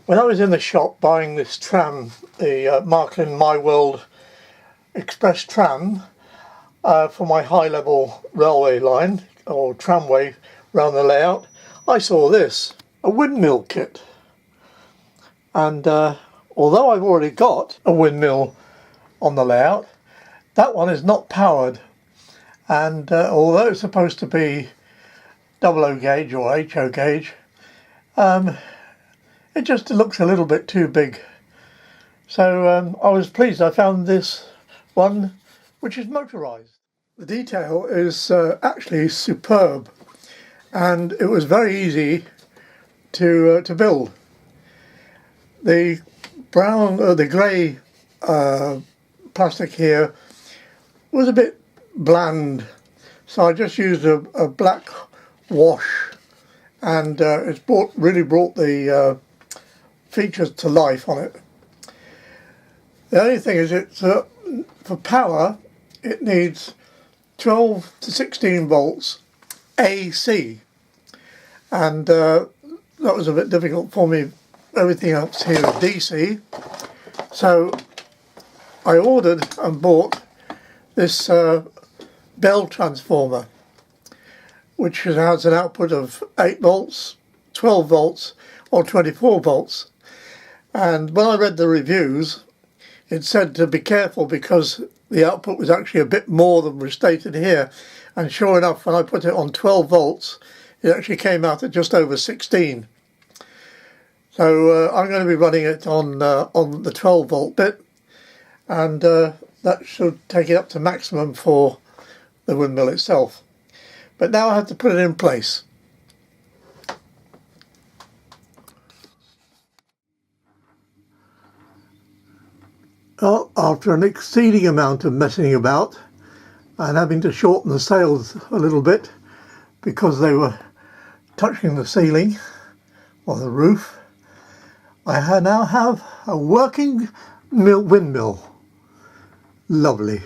When I was in the shop buying this tram, the Marklin My World Express tram for my high-level railway line or tramway round the layout, I saw this, a windmill kit. And although I've already got a windmill on the layout, that one is not powered. And although it's supposed to be 00 gauge or HO gauge, it just looks a little bit too big. So I was pleased I found this one which is motorised. The detail is actually superb, and it was very easy to build. The the grey plastic here was a bit bland, so I just used a black wash, and it's really brought the features to life on it. The only thing is, it's for power it needs 12 to 16 volts AC, and that was a bit difficult for me. Everything else here is DC, so I ordered and bought this bell transformer, which has an output of 8 volts, 12 volts or 24 volts. And when I read the reviews, it said to be careful because the output was actually a bit more than was stated here. And sure enough, when I put it on 12 volts, it actually came out at just over 16. So I'm going to be running it on the 12 volt bit, and that should take it up to maximum for the windmill itself. But now I have to put it in place. Well, after an exceeding amount of messing about and having to shorten the sails a little bit because they were touching the ceiling or the roof, I now have a working windmill. Lovely.